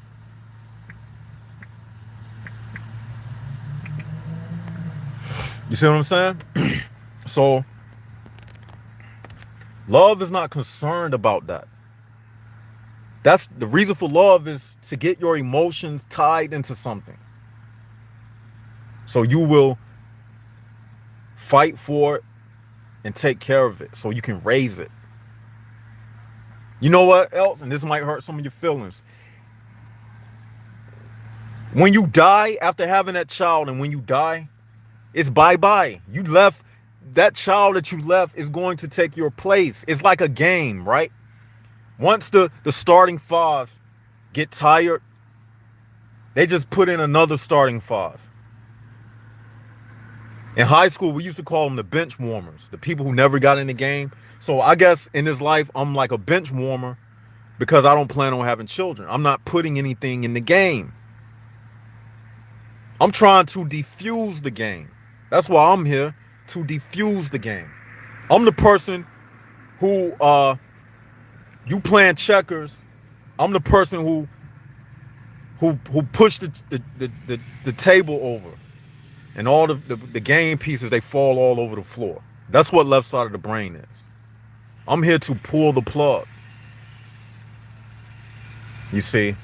You see what I'm saying? So, love is not concerned about that. That's the reason for love, is to get your emotions tied into something. So you will fight for it and take care of it so you can raise it. You know what else? And this might hurt some of your feelings. When you die after having that child, and when you die, it's bye-bye. You left, that child that you left is going to take your place. It's like a game, right? Once the starting five get tired, they just put in another starting five. In high school, we used to call them the bench warmers, the people who never got in the game. So I guess in this life, I'm like a bench warmer because I don't plan on having children. I'm not putting anything in the game. I'm trying to defuse the game. That's why I'm here, to defuse the game. I'm the person who, you playing checkers. I'm the person who pushed the table over, and all the game pieces, they fall all over the floor. That's what left side of the brain is. I'm here to pull the plug. You see?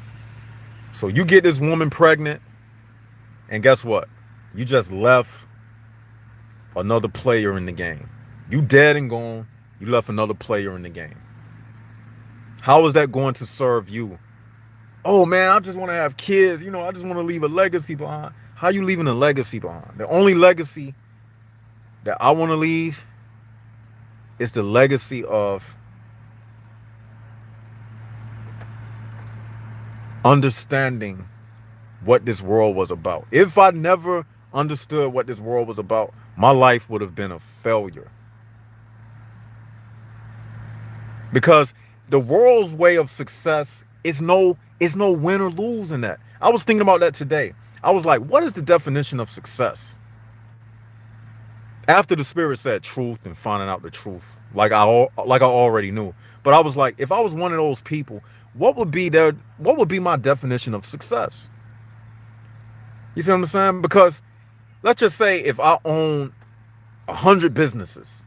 So you get this woman pregnant, and guess what? You just left another player in the game. You dead and gone. You left another player in the game. How is that going to serve you? Oh man, I just want to have kids. You know, I just want to leave a legacy behind. How you leaving a legacy behind? The only legacy that I want to leave is the legacy of understanding what this world was about. If I never understood what this world was about, my life would have been a failure. Because the world's way of success is no win or lose in that. I was thinking about that today. I was like, what is the definition of success? After the spirit said truth and finding out the truth, like I already knew. But I was like, if I was one of those people, what would be my definition of success? You see what I'm saying? Because let's just say if I own 100 businesses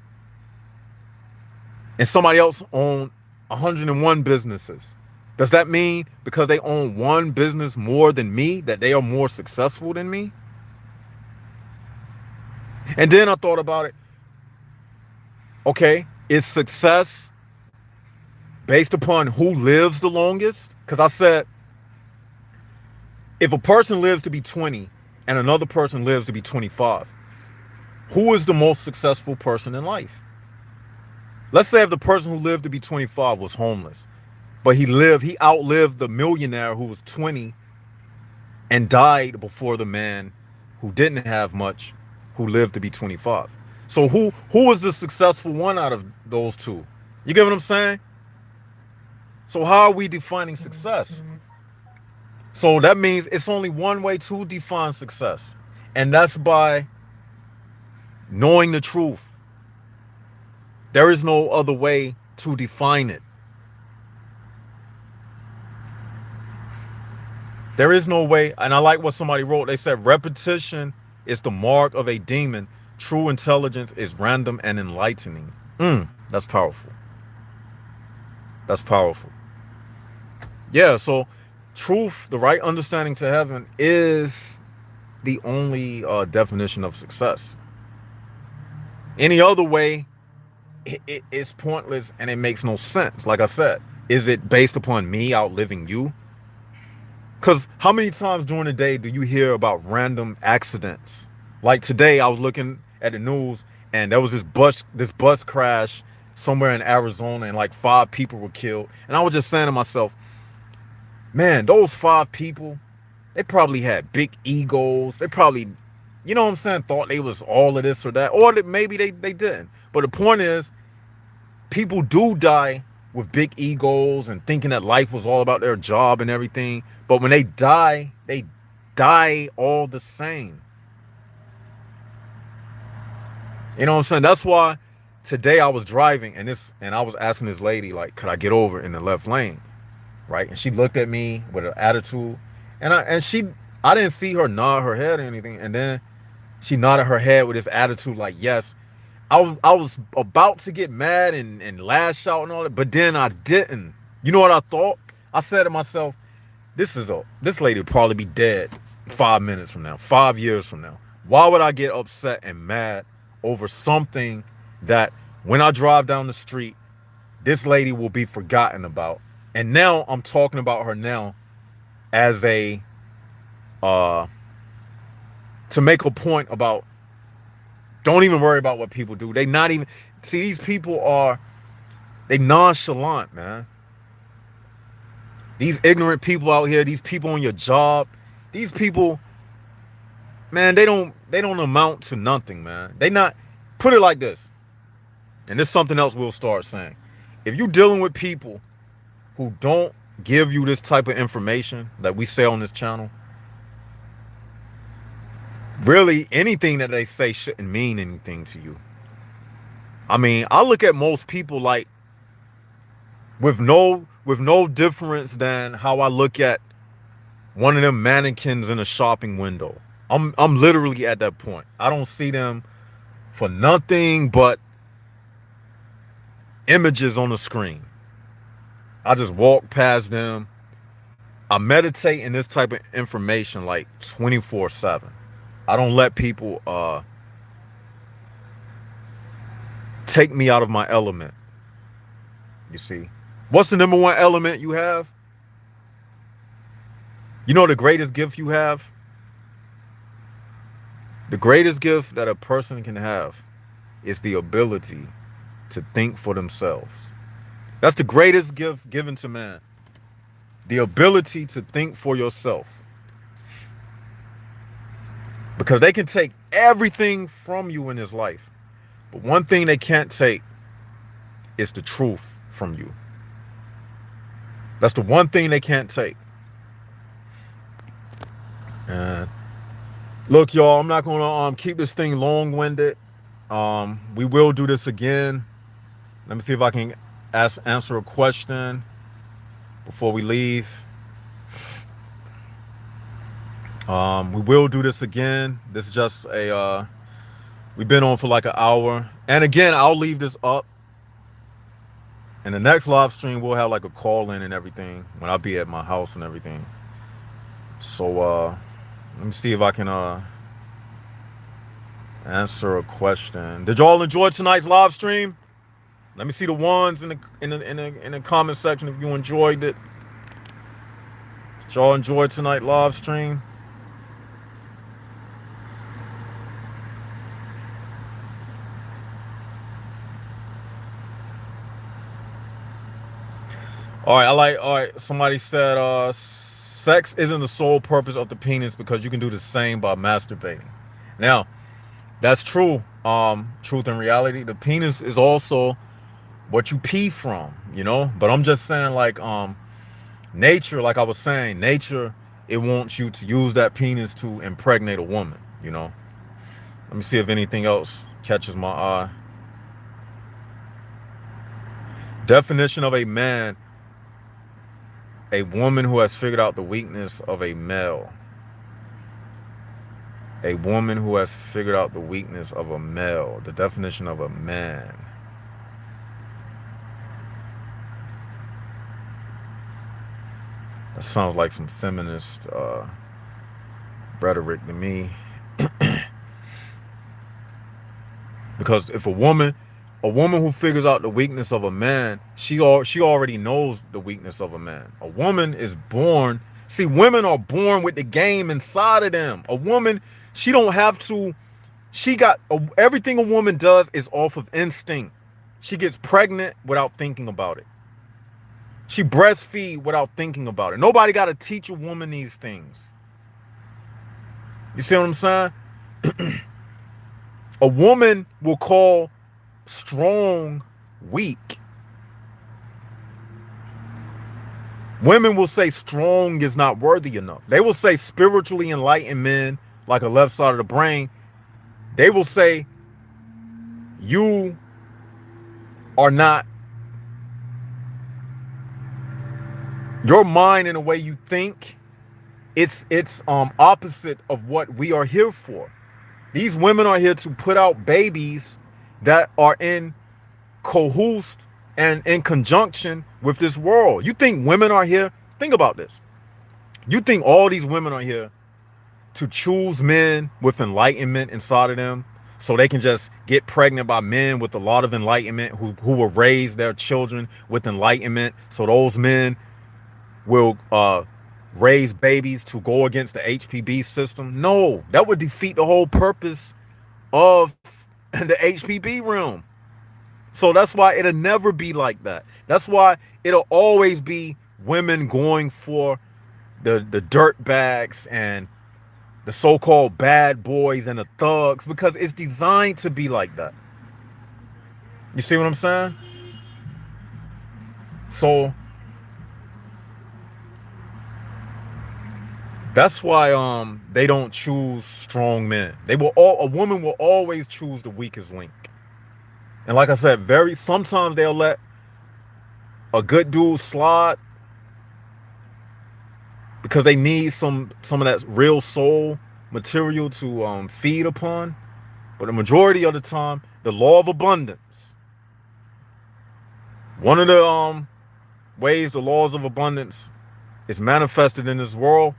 and somebody else own 101 businesses, does that mean because they own one business more than me that they are more successful than me? And then I thought about it. Okay, is success based upon who lives the longest? Because I said, if a person lives to be 20 and another person lives to be 25, who is the most successful person in life? Let's say if the person who lived to be 25 was homeless, but he outlived the millionaire who was 20 and died before the man who didn't have much, who lived to be 25. So who was the successful one out of those two? You get what I'm saying? So how are we defining success? So that means it's only one way to define success, and that's by knowing the truth. There is no other way to define it. There is no way. And I like what somebody wrote. They said repetition is the mark of a demon. True intelligence is random and enlightening. That's powerful. That's powerful. Yeah, so truth, the right understanding to heaven, is the only definition of success. Any other way, it's pointless and it makes no sense. Like I said, is it based upon me outliving you? Because how many times during the day do you hear about random accidents? Like today, I was looking at the news and there was this bus crash somewhere in Arizona and like 5 people were killed. And I was just saying to myself, man, those 5 people, they probably had big egos. They probably, you know what I'm saying, thought they was all of this or that. Or that maybe they didn't. But the point is, people do die with big egos and thinking that life was all about their job and everything. But when they die all the same. You know what I'm saying? That's why today I was driving and I was asking this lady, like, could I get over in the left lane? Right? And she looked at me with an attitude. And I didn't see her nod her head or anything. And then she nodded her head with this attitude like, yes. I was about to get mad and lash out and all that, but then I didn't. You know what I thought? I said to myself, this lady would probably be dead 5 minutes from now, 5 years from now. Why would I get upset and mad over something that when I drive down the street, this lady will be forgotten about? And now I'm talking about her now as to make a point about, don't even worry about what people do. These people they nonchalant, man. These ignorant people out here, these people on your job, these people, man, they don't amount to nothing, man. Put it like this. And this is something else we'll start saying. If you're dealing with people who don't give you this type of information that we say on this channel, really anything that they say shouldn't mean anything to you. I mean, I look at most people like with no difference than how I look at one of them mannequins in a shopping window. I'm literally at that point. I don't see them for nothing but images on the screen. I just walk past them. I meditate in this type of information like 24/7. I don't let people take me out of my element. You see? What's the number one element you have? You know the greatest gift you have? The greatest gift that a person can have is the ability to think for themselves. That's the greatest gift given to man. The ability to think for yourself. Because they can take everything from you in this life. But one thing they can't take is the truth from you. That's the one thing they can't take. And look, y'all, I'm not gonna keep this thing long-winded. We will do this again. Let me see if I can answer a question before we leave. We will do this again. This is just a we've been on for like an hour. And again, I'll leave this up. In the next live stream, we'll have like a call in and everything when I'll be at my house and everything. So let me see if I can answer a question. Did y'all enjoy tonight's live stream? Let me see the ones in the comment section if you enjoyed it. Did y'all enjoy tonight's live stream? All right, somebody said sex isn't the sole purpose of the penis because you can do the same by masturbating. Now, that's true. Truth and reality. The penis is also what you pee from, you know? But I'm just saying, like, nature, like I was saying, nature, it wants you to use that penis to impregnate a woman, you know? Let me see if anything else catches my eye. Definition of a man: a woman who has figured out the weakness of a male. A woman who has figured out the weakness of a male. The definition of a man. That sounds like some feminist rhetoric to me. Because if a woman who figures out the weakness of a man, she already knows the weakness of a man. A woman is born. See, women are born with the game inside of them. A woman, she don't have to. Everything a woman does is off of instinct. She gets pregnant without thinking about it. She breastfeeds without thinking about it. Nobody got to teach a woman these things. You see what I'm saying? A woman will call strong weak. Women will say strong is not worthy enough. They will say spiritually enlightened men, like a left side of the brain, they will say you are not, your mind and the way you think, it's opposite of what we are here for. These women are here to put out babies that are in cahoots and in conjunction with this world. You think women are here? Think about this. You think all these women are here to choose men with enlightenment inside of them so they can just get pregnant by men with a lot of enlightenment who will raise their children with enlightenment, so those men will raise babies to go against the HPB system? No, that would defeat the whole purpose of the HPB realm. So that's why it'll never be like that. That's why it'll always be women going for the dirt bags and the so-called bad boys and the thugs, because it's designed to be like that. You see what I'm saying? So that's why they don't choose strong men. A woman will always choose the weakest link. And like I said, sometimes they'll let a good dude slide because they need some of that real soul material to feed upon. But the majority of the time, the law of abundance. One of the ways the laws of abundance is manifested in this world,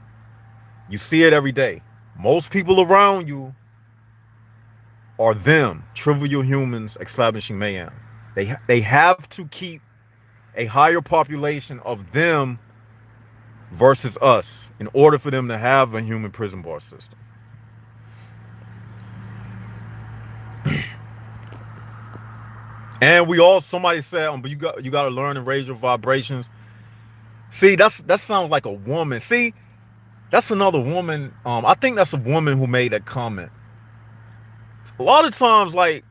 you see it every day. Most people around you are them, trivial humans establishing mayhem. They have to keep a higher population of them versus us in order for them to have a human prison bar system. And somebody said, but you got to learn to raise your vibrations. See, that sounds like a woman. See, that's another woman. I think that's a woman who made that comment. A lot of times, like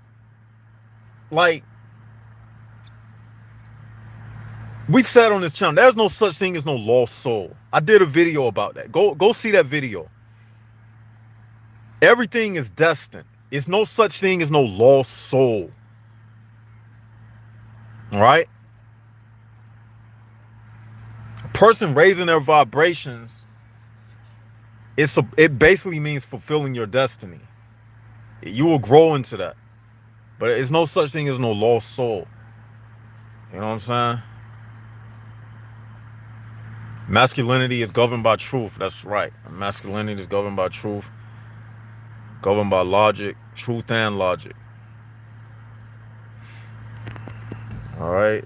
we said on this channel, there's no such thing as no lost soul. I did a video about that. Go see that video. Everything is destined. It's no such thing as no lost soul. All right? A person raising their vibrations, it basically means fulfilling your destiny. You will grow into that. But it's no such thing as no lost soul. You know what I'm saying? Masculinity is governed by truth. That's right. Masculinity is governed by truth, governed by logic, truth and logic. All right.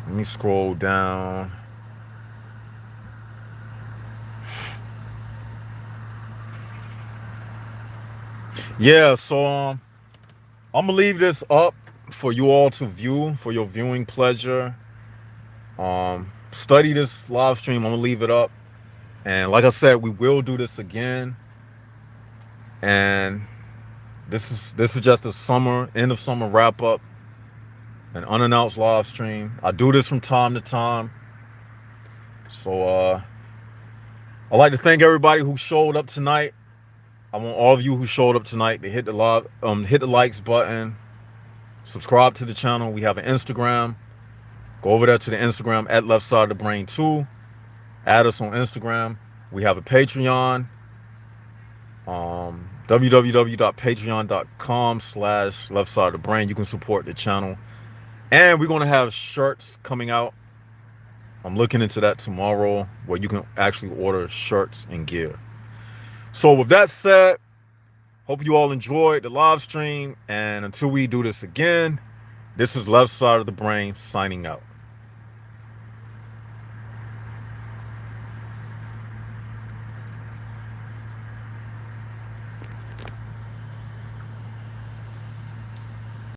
Let me scroll down. Yeah, so I'm gonna leave this up for you all to view, for your viewing pleasure. Study this live stream. I'm gonna leave it up, and like I said, we will do this again. And this is just a end of summer wrap up, an unannounced live stream. I do this from time to time. So I'd like to thank everybody who showed up tonight. I want all of you who showed up tonight to hit the likes button, subscribe to the channel. We have an Instagram. Go over there to the Instagram at Left Side of the Brain 2. Add us on Instagram. We have a Patreon. www.patreon.com/Left Side of the Brain. You can support the channel. And we're going to have shirts coming out. I'm looking into that tomorrow, where you can actually order shirts and gear. So with that said, hope you all enjoyed the live stream. And until we do this again, this is Left Side of the Brain signing out.